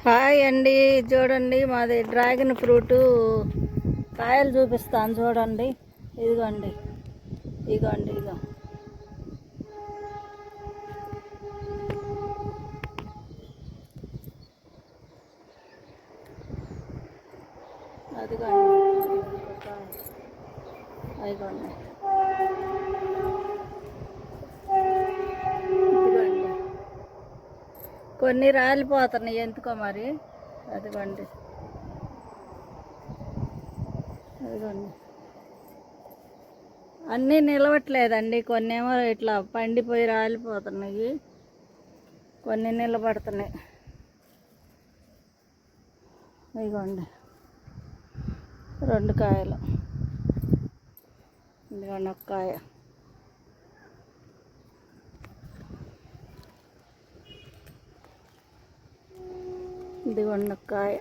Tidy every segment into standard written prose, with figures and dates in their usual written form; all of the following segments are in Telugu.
హాయ్ అండి, చూడండి మాది డ్రాగన్ ఫ్రూట్ కాయలు చూపిస్తాను చూడండి. ఇదిగోండి ఇదిగోండి ఇదిగో అదిగోండి అదిగోండి ఇదిగోండి. కొన్ని రాలిపోతున్నాయి ఎందుకో మరి. అదిగోండి అదిగోండి అన్నీ నిలవట్లేదండి. కొన్ని ఏమో ఇట్లా పండిపోయి రాలిపోతున్నాయి, కొన్ని నిలబడుతున్నాయి. ఇదిగోండి 2 కాయలు, ఇదిగోండి 1 కాయ. ఇదిగోండి 1 కాయ.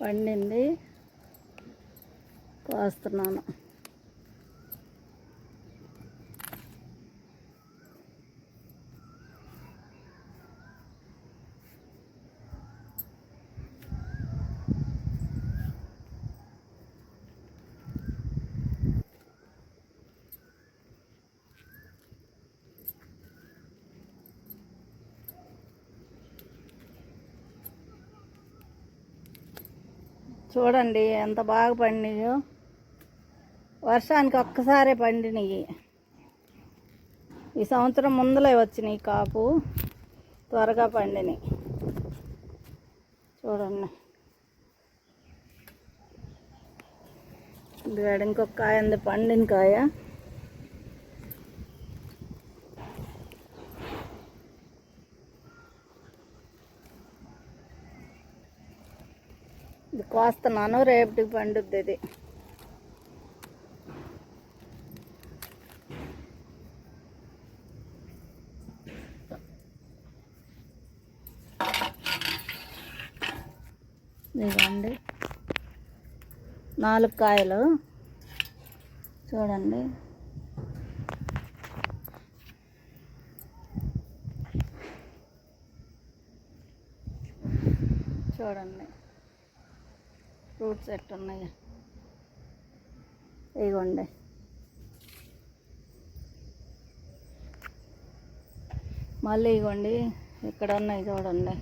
పండింది, కోస్తున్నాను. చూడండి ఎంత బాగా పండినాయో. వర్షానికి ఒక్కసారే పండినాయి. ఈ సంవత్సరం ముందులే వచ్చినాయి కాపు, త్వరగా పండినాయి. చూడండి ఇది ఇంకొక కాయ ఉంది, పండిన కాయ. ఇది కోస్తున్నాను, రేపటికి పండుద్ది ఇది. ఇదిగోండి 4 కాయలు చూడండి. చూడండి ఫ్రూట్స్ ఎట్టున్నాయి. ఇదిగోండి మళ్ళీ ఇదిగోండి ఇక్కడ ఉన్నాయి చూడండి.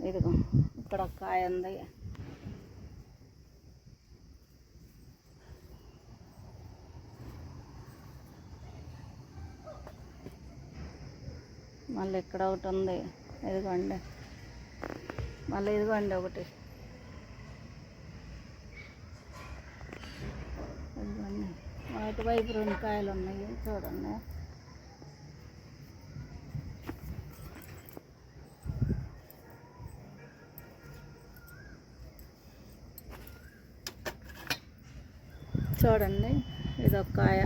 ఇదిగో ఇక్కడ 1 కాయ ఉంది. మళ్ళీ ఇక్కడ ఒకటి ఉంది. ఇదిగోండి మళ్ళీ ఇదిగోండి ఒకటి. ఇదిగోండి అటువైపు 2 కాయలు ఉన్నాయి చూడండి. చూడండి ఇదొక కాయ.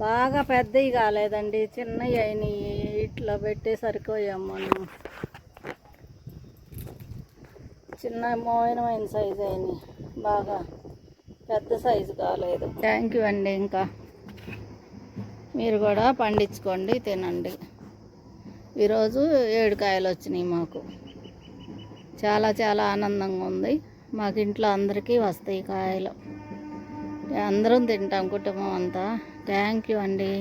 బాగా పెద్దవి కాలేదండి, చిన్నవి అయినాయి. ఇట్లా పెట్టేసరికి మనం చిన్న మోయినమైన సైజు అయినాయి, బాగా పెద్ద సైజు కాలేదు. థ్యాంక్ యూ అండి. ఇంకా మీరు కూడా పండించుకోండి, తినండి. ఈరోజు 7 కాయలు వచ్చినాయి మాకు. చాలా చాలా ఆనందంగా ఉంది. మాకు ఇంట్లో అందరికీ వస్తాయి కాయలు, అందరం తింటాం కుటుంబం అంతా. థ్యాంక్ యూ అండి.